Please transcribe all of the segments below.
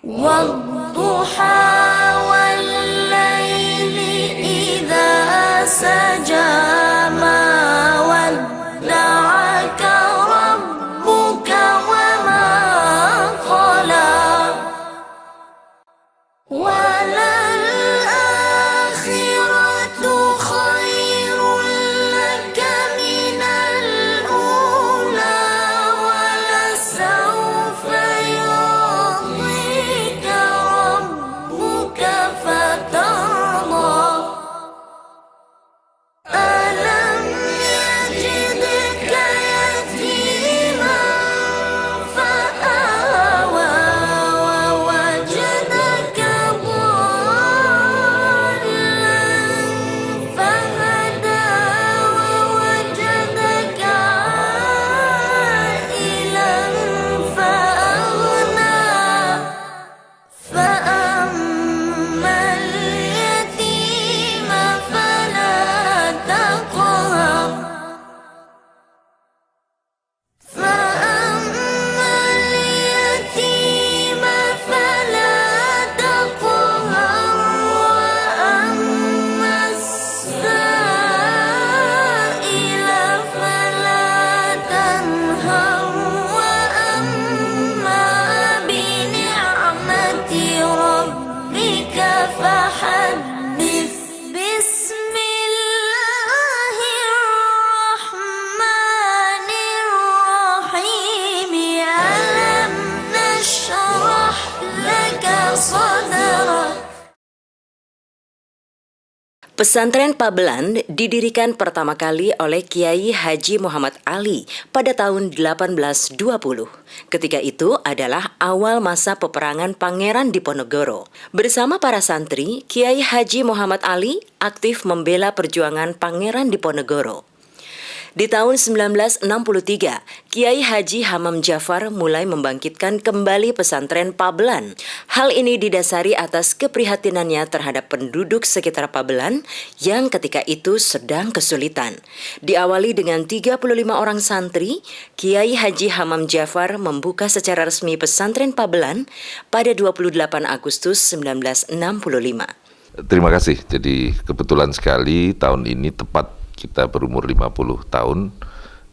والضحى والليل إذا سجى ما ودعك ربك وما قلى وللآخرة خير لك من الأولى ولسوف يعطيك ربك فترضى ألم يجدك يتيما فآوى ووجدك ضالا فهدى ووجدك عائلا فأغنى فأما اليتيم فلا تقهر فأما اليتيم فلا تقهر وأما السائل فلا تنهر وأما بنعمة ربك فحدث بسم الله الرحمن الرحيم ألم نشرح لك صدرك. Pesantren Pabelan didirikan pertama kali oleh Kiai Haji Muhammad Ali pada tahun 1820. Ketika itu adalah awal masa peperangan Pangeran Diponegoro. Bersama para santri, Kiai Haji Muhammad Ali aktif membela perjuangan Pangeran Diponegoro. Di tahun 1963, Kiai Haji Hamam Jafar mulai membangkitkan kembali pesantren Pabelan. Hal ini didasari atas keprihatinannya terhadap penduduk sekitar Pabelan yang ketika itu sedang kesulitan. Diawali dengan 35 orang santri, Kiai Haji Hamam Jafar membuka secara resmi pesantren Pabelan pada 28 Agustus 1965. Terima kasih. Jadi kebetulan sekali tahun ini tepat kita berumur 50 tahun.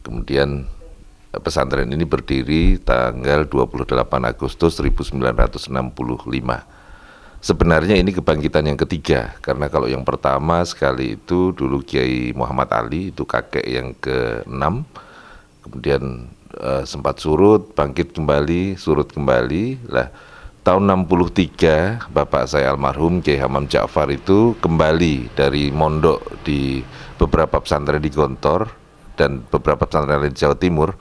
Kemudian pesantren ini berdiri tanggal 28 Agustus 1965. Sebenarnya ini kebangkitan yang ketiga, karena kalau yang pertama sekali itu dulu Kiai Muhammad Ali, itu kakek yang ke-6. Kemudian sempat surut, bangkit kembali, surut kembali. Lah tahun 63 bapak saya almarhum Kiai Hamam Jafar itu kembali dari mondok di beberapa pesantren di Gontor dan beberapa pesantren lain di Jawa Timur.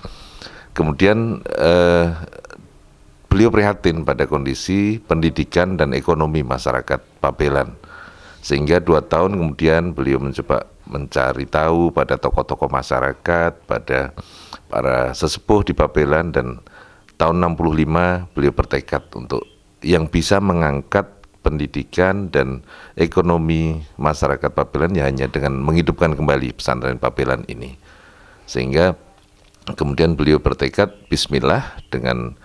Kemudian beliau prihatin pada kondisi pendidikan dan ekonomi masyarakat Pabelan, sehingga 2 tahun kemudian beliau mencoba mencari tahu pada tokoh-tokoh masyarakat, pada para sesepuh di Pabelan, dan tahun 65 beliau bertekad untuk yang bisa mengangkat pendidikan dan ekonomi masyarakat Pabelan ya hanya dengan menghidupkan kembali pesantren Pabelan ini. Sehingga kemudian beliau bertekad bismillah dengan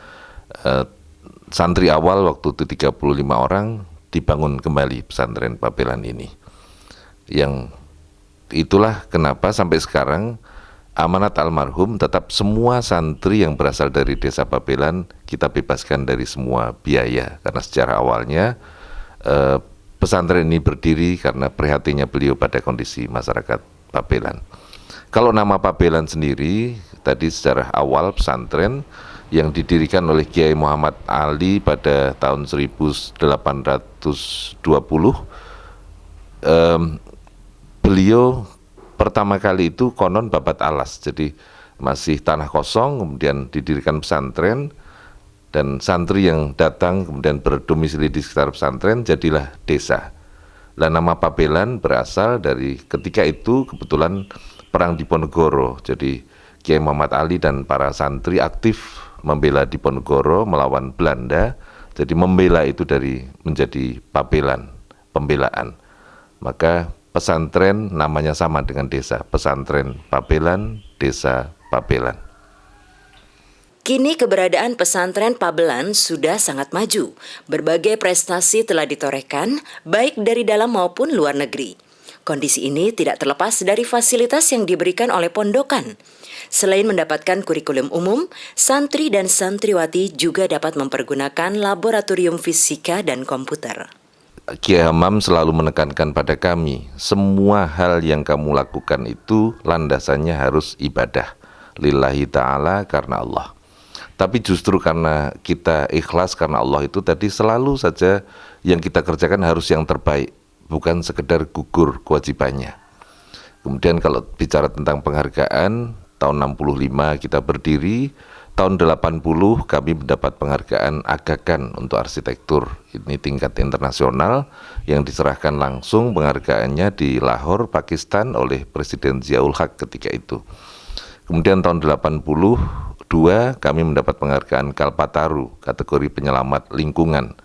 santri awal waktu itu 35 orang dibangun kembali pesantren Pabelan ini. Yang itulah kenapa sampai sekarang amanat almarhum tetap semua santri yang berasal dari desa Pabelan kita bebaskan dari semua biaya, karena secara awalnya pesantren ini berdiri karena prihatinnya beliau pada kondisi masyarakat Pabelan. Kalau nama Pabelan sendiri tadi secara awal pesantren yang didirikan oleh Kiai Muhammad Ali pada tahun 1820, beliau pertama kali itu konon babat alas, jadi masih tanah kosong, kemudian didirikan pesantren, dan santri yang datang kemudian berdomisili di sekitar pesantren jadilah desa. Lah nama Pabelan berasal dari ketika itu kebetulan perang Diponegoro, jadi Kiai Muhammad Ali dan para santri aktif membela Diponegoro melawan Belanda, jadi membela itu dari menjadi Pabelan, pembelaan. Maka pesantren namanya sama dengan desa, pesantren Pabelan, desa Pabelan. Kini keberadaan pesantren Pabelan sudah sangat maju. Berbagai prestasi telah ditorehkan, baik dari dalam maupun luar negeri. Kondisi ini tidak terlepas dari fasilitas yang diberikan oleh pondokan. Selain mendapatkan kurikulum umum, santri dan santriwati juga dapat mempergunakan laboratorium fisika dan komputer. Kiai Hamam selalu menekankan pada kami, semua hal yang kamu lakukan itu landasannya harus ibadah. Lillahi ta'ala, karena Allah. Tapi justru karena kita ikhlas karena Allah itu tadi, selalu saja yang kita kerjakan harus yang terbaik, bukan sekedar gugur kewajibannya. Kemudian kalau bicara tentang penghargaan, tahun 65 kita berdiri, tahun 80 kami mendapat penghargaan Aga Khan untuk arsitektur. Ini tingkat internasional yang diserahkan langsung penghargaannya di Lahore, Pakistan oleh Presiden Ziaul Haq ketika itu. Kemudian tahun 82 kami mendapat penghargaan Kalpataru kategori penyelamat lingkungan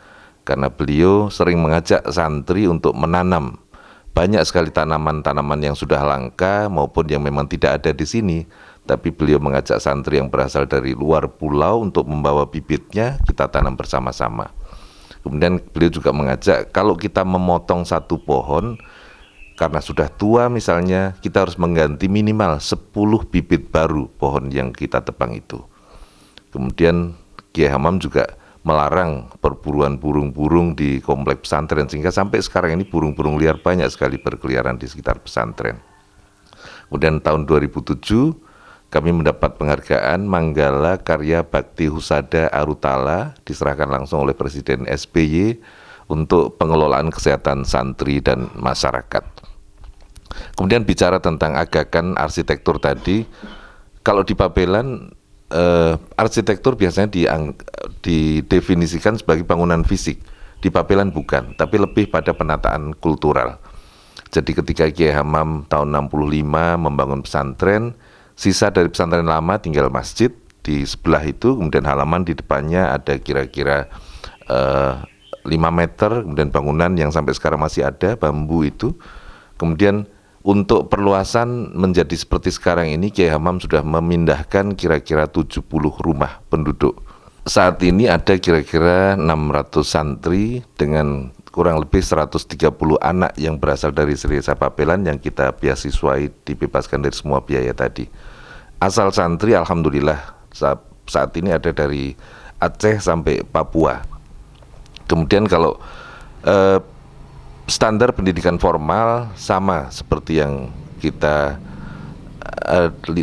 karena beliau sering mengajak santri untuk menanam banyak sekali tanaman-tanaman yang sudah langka maupun yang memang tidak ada di sini, tapi beliau mengajak santri yang berasal dari luar pulau untuk membawa bibitnya, kita tanam bersama-sama. Kemudian beliau juga mengajak kalau kita memotong satu pohon karena sudah tua misalnya, kita harus mengganti minimal 10 bibit baru pohon yang kita tebang itu. Kemudian Kiai Hamam juga melarang perburuan burung-burung di komplek pesantren, sehingga sampai sekarang ini burung-burung liar banyak sekali berkeliaran di sekitar pesantren. Kemudian tahun 2007 kami mendapat penghargaan Manggala Karya Bakti Husada Arutala, diserahkan langsung oleh Presiden SBY untuk pengelolaan kesehatan santri dan masyarakat. Kemudian bicara tentang Aga Khan arsitektur tadi, kalau di Pabelan arsitektur biasanya didefinisikan sebagai bangunan fisik. Di Pabelan bukan, tapi lebih pada penataan kultural. Jadi ketika Kiai Hamam tahun 65 membangun pesantren, sisa dari pesantren lama tinggal masjid di sebelah itu, kemudian halaman di depannya ada kira-kira 5 meter, kemudian bangunan yang sampai sekarang masih ada, bambu itu. Kemudian untuk perluasan menjadi seperti sekarang ini, Kiai Hamam sudah memindahkan kira-kira 70 rumah penduduk. Saat ini ada kira-kira 600 santri dengan kurang lebih 130 anak yang berasal dari Desa Pabelan yang kita beasiswai, dibebaskan dari semua biaya tadi. Asal santri alhamdulillah saat ini ada dari Aceh sampai Papua. Kemudian kalau standar pendidikan formal sama seperti yang kita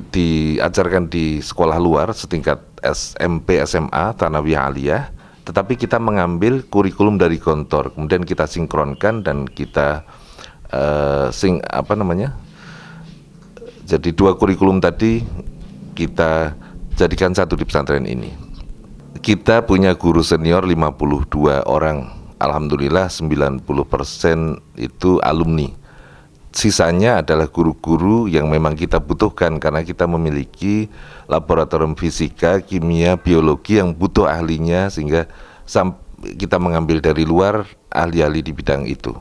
diajarkan di sekolah luar setingkat SMP, SMA, Tsanawiyah Aliyah, tetapi kita mengambil kurikulum dari Gontor, kemudian kita sinkronkan dan kita jadi 2 kurikulum tadi kita jadikan satu di pesantren ini. Kita punya guru senior 52 orang. Alhamdulillah 90% itu alumni. Sisanya adalah guru-guru yang memang kita butuhkan karena kita memiliki laboratorium fisika, kimia, biologi yang butuh ahlinya, sehingga kita mengambil dari luar ahli-ahli di bidang itu.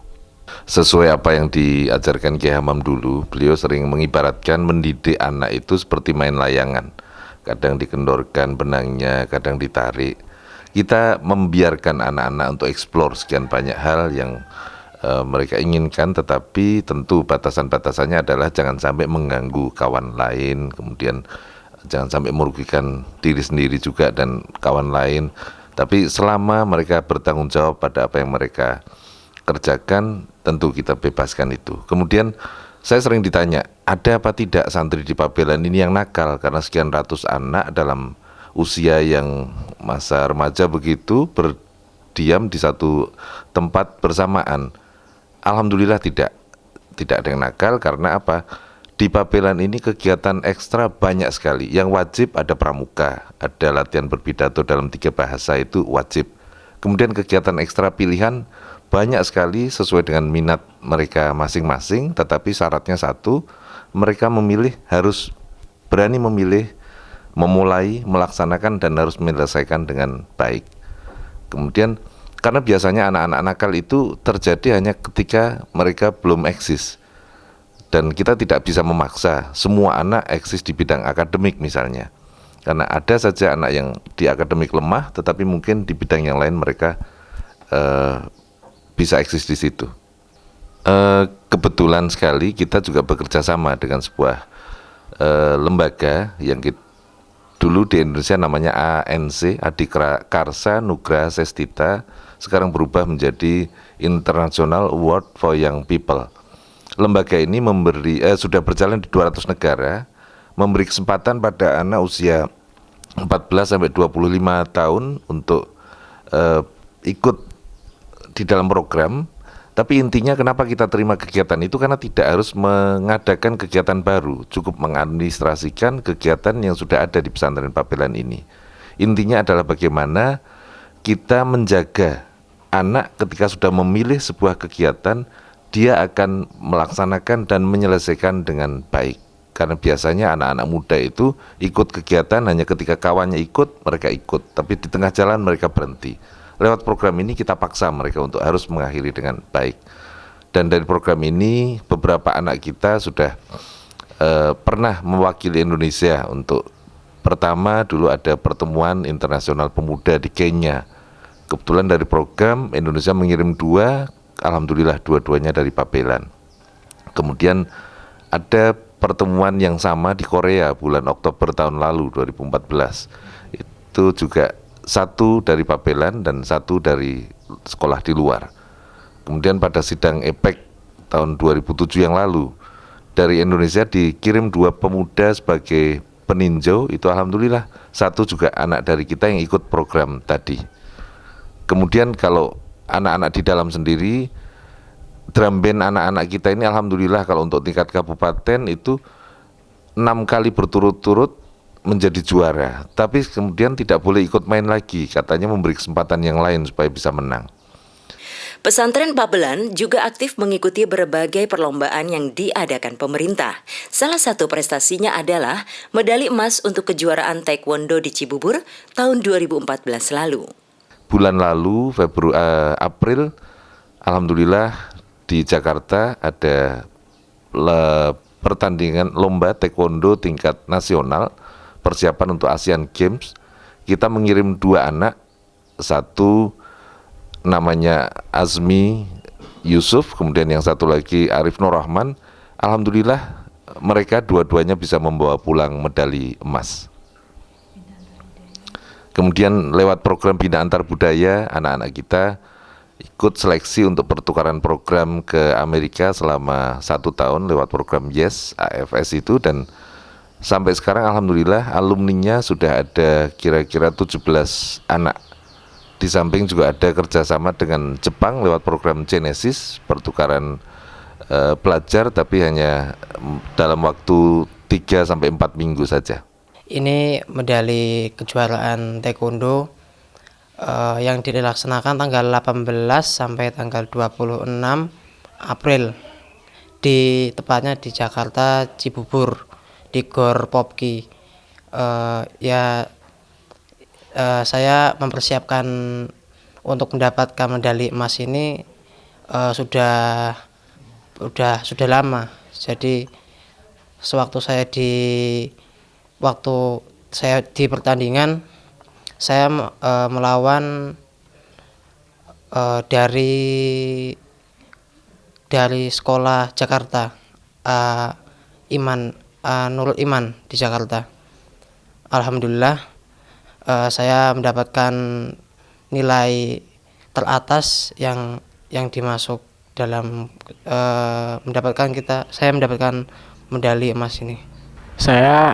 Sesuai apa yang diajarkan Kiai Hamam dulu, beliau sering mengibaratkan mendidik anak itu seperti main layangan. Kadang dikendorkan benangnya, kadang ditarik. Kita membiarkan anak-anak untuk eksplor sekian banyak hal yang mereka inginkan, tetapi tentu batasan-batasannya adalah jangan sampai mengganggu kawan lain, kemudian jangan sampai merugikan diri sendiri juga dan kawan lain. Tapi selama mereka bertanggung jawab pada apa yang mereka kerjakan, tentu kita bebaskan itu. Kemudian saya sering ditanya, ada apa tidak santri di Pabelan ini yang nakal karena sekian ratus anak dalam usia yang masa remaja begitu berdiam di satu tempat bersamaan. Alhamdulillah tidak ada yang nakal. Karena apa? Di Pabelan ini kegiatan ekstra banyak sekali. Yang wajib ada pramuka, ada latihan berpidato dalam 3 bahasa itu wajib. Kemudian kegiatan ekstra pilihan banyak sekali sesuai dengan minat mereka masing-masing, tetapi syaratnya satu, mereka harus berani memilih, memulai, melaksanakan, dan harus menyelesaikan dengan baik. Kemudian karena biasanya anak-anak nakal itu terjadi hanya ketika mereka belum eksis, dan kita tidak bisa memaksa semua anak eksis di bidang akademik misalnya, Karena ada saja anak yang di akademik lemah, tetapi mungkin di bidang yang lain mereka bisa eksis di situ. Kebetulan sekali kita juga bekerja sama dengan sebuah lembaga yang dulu di Indonesia namanya ANC, Adikarsa Nugraha Sestita, sekarang berubah menjadi International Award for Young People. Lembaga ini sudah berjalan di 200 negara, memberi kesempatan pada anak usia 14 sampai 25 tahun untuk ikut di dalam program. Tapi intinya kenapa kita terima kegiatan itu, karena tidak harus mengadakan kegiatan baru, cukup mengadministrasikan kegiatan yang sudah ada di pesantren Pabelan ini. Intinya adalah bagaimana kita menjaga anak ketika sudah memilih sebuah kegiatan, dia akan melaksanakan dan menyelesaikan dengan baik. Karena biasanya anak-anak muda itu ikut kegiatan hanya ketika kawannya ikut, mereka ikut. Tapi di tengah jalan mereka berhenti. Lewat program ini kita paksa mereka untuk harus mengakhiri dengan baik. Dan dari program ini beberapa anak kita sudah pernah mewakili Indonesia untuk pertama dulu ada pertemuan internasional pemuda di Kenya. Kebetulan dari program Indonesia mengirim 2, alhamdulillah dua-duanya dari Pabelan. Kemudian ada pertemuan yang sama di Korea bulan Oktober tahun lalu 2014. Itu juga 1 dari Pabelan dan 1 dari sekolah di luar. Kemudian pada sidang EPEC tahun 2007 yang lalu, dari Indonesia dikirim 2 pemuda sebagai peninjau, itu alhamdulillah 1 juga anak dari kita yang ikut program tadi. Kemudian kalau anak-anak di dalam sendiri, drum band anak-anak kita ini alhamdulillah kalau untuk tingkat kabupaten itu 6 kali berturut-turut menjadi juara. Tapi kemudian tidak boleh ikut main lagi, katanya memberi kesempatan yang lain supaya bisa menang. Pesantren Pabelan juga aktif mengikuti berbagai perlombaan yang diadakan pemerintah. Salah satu prestasinya adalah medali emas untuk kejuaraan taekwondo di Cibubur tahun 2014 lalu. Bulan lalu, April, alhamdulillah di Jakarta ada pertandingan lomba taekwondo tingkat nasional, persiapan untuk Asian Games. Kita mengirim 2 anak, 1 namanya Azmi Yusuf, kemudian yang 1 lagi Arif Nur Rahman. Alhamdulillah mereka dua-duanya bisa membawa pulang medali emas. Kemudian lewat program Bina Antar Budaya, anak-anak kita ikut seleksi untuk pertukaran program ke Amerika selama 1 tahun lewat program YES AFS itu, dan sampai sekarang alhamdulillah alumninya sudah ada kira-kira 17 anak. Di samping juga ada kerjasama dengan Jepang lewat program Genesis, pertukaran pelajar tapi hanya dalam waktu 3-4 minggu saja. Ini medali kejuaraan taekwondo yang dilaksanakan tanggal 18 sampai tanggal 26 April tepatnya di Jakarta Cibubur di Gor Popki. Saya mempersiapkan untuk mendapatkan medali emas ini sudah lama. Jadi sewaktu saya di pertandingan, saya melawan dari sekolah Jakarta, Nurul Iman di Jakarta. Alhamdulillah saya mendapatkan nilai teratas yang dimasuk dalam saya mendapatkan medali emas ini. Saya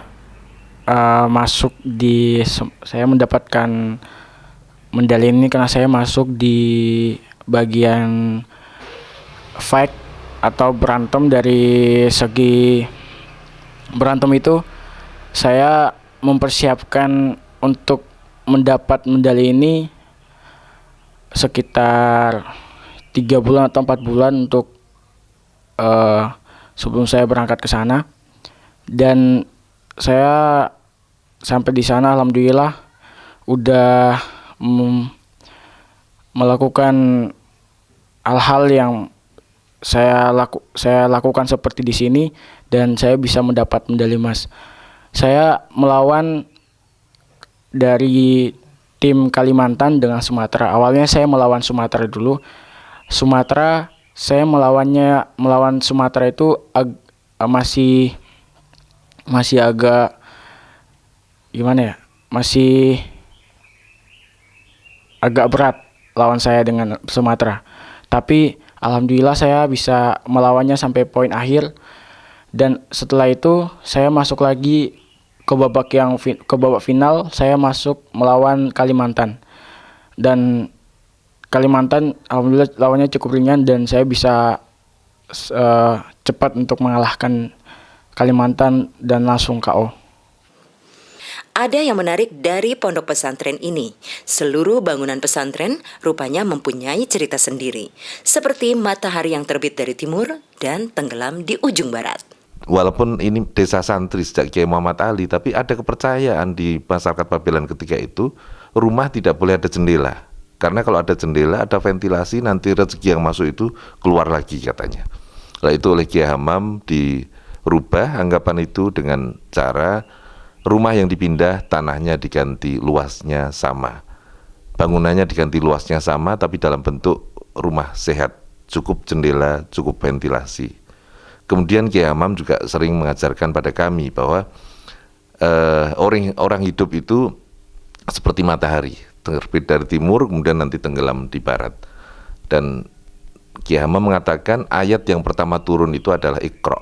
mendapatkan medali ini karena saya masuk di bagian fight atau berantem. Dari segi berantem itu saya mempersiapkan untuk mendapat medali ini sekitar 3 bulan atau 4 bulan untuk sebelum saya berangkat ke sana. Dan saya sampai di sana alhamdulillah udah melakukan hal-hal yang saya lakukan seperti di sini, dan saya bisa mendapat medali emas. Saya melawan dari tim Kalimantan dengan Sumatera. Awalnya saya melawan Sumatera dulu. Sumatera saya melawan Sumatera itu masih agak gimana ya? Masih agak berat lawan saya dengan Sumatera. Tapi alhamdulillah saya bisa melawannya sampai poin akhir. Dan setelah itu saya masuk lagi ke babak final, saya masuk melawan Kalimantan. Dan Kalimantan alhamdulillah lawannya cukup ringan dan saya bisa cepat untuk mengalahkan Kalimantan dan langsung KO. Ada yang menarik dari pondok pesantren ini. Seluruh bangunan pesantren rupanya mempunyai cerita sendiri, seperti matahari yang terbit dari timur dan tenggelam di ujung barat. Walaupun ini desa santri sejak Kiai Muhammad Ali, tapi ada kepercayaan di masyarakat Babelan ketika itu, rumah tidak boleh ada jendela. Karena kalau ada jendela, ada ventilasi, nanti rezeki yang masuk itu keluar lagi katanya. Nah, itu oleh Kiai Hamam dirubah anggapan itu dengan cara rumah yang dipindah, tanahnya diganti luasnya sama. Bangunannya diganti luasnya sama, tapi dalam bentuk rumah sehat, cukup jendela, cukup ventilasi. Kemudian Kiai Hamam juga sering mengajarkan pada kami bahwa orang hidup itu seperti matahari, terbit dari timur, kemudian nanti tenggelam di barat. Dan Kiai Hamam mengatakan ayat yang pertama turun itu adalah Iqra.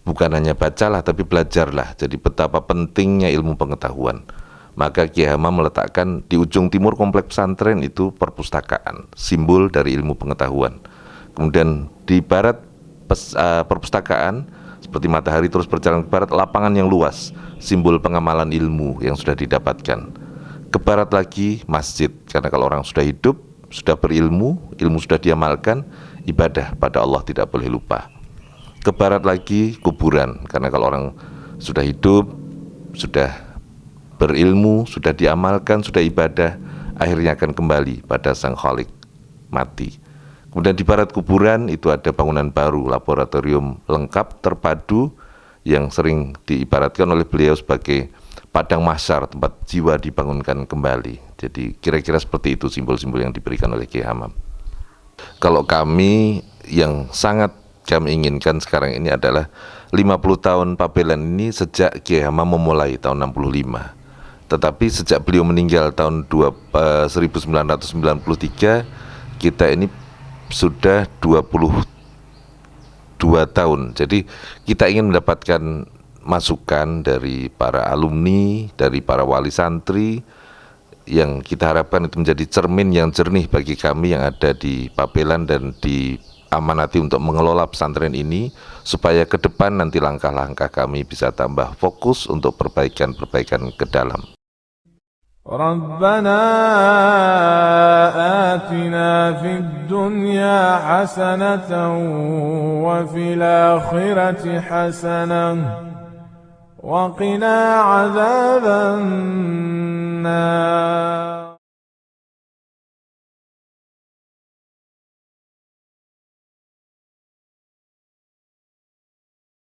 Bukan hanya bacalah tapi belajarlah. Jadi betapa pentingnya ilmu pengetahuan. Maka Kiai Hamam meletakkan di ujung timur kompleks pesantren itu perpustakaan, simbol dari ilmu pengetahuan. Kemudian di barat perpustakaan seperti matahari terus berjalan ke barat, lapangan yang luas, simbol pengamalan ilmu yang sudah didapatkan. Ke barat lagi masjid, karena kalau orang sudah hidup, sudah berilmu, ilmu sudah diamalkan, ibadah pada Allah tidak boleh lupa. Ke barat lagi kuburan, karena kalau orang sudah hidup, sudah berilmu, sudah diamalkan, sudah ibadah, akhirnya akan kembali pada Sang Khalik, mati. Kemudian di barat kuburan itu ada bangunan baru, laboratorium lengkap terpadu yang sering diibaratkan oleh beliau sebagai padang mahsyar, tempat jiwa dibangunkan kembali. Jadi kira-kira seperti itu simbol-simbol yang diberikan oleh Kiai Hamam. Kalau kami yang sangat kami inginkan sekarang ini adalah 50 tahun Babelan ini sejak Kiai Hamam memulai tahun 65. Tetapi sejak beliau meninggal tahun 1993, kita ini sudah 22 tahun. Jadi kita ingin mendapatkan masukan dari para alumni, dari para wali santri, yang kita harapkan itu menjadi cermin yang jernih bagi kami yang ada di Babelan dan diamanati untuk mengelola pesantren ini, supaya ke depan nanti langkah-langkah kami bisa tambah fokus untuk perbaikan-perbaikan ke dalam. ربنا آتنا في الدنيا حسنة وفي الآخرة حسنة وقنا عذاب النار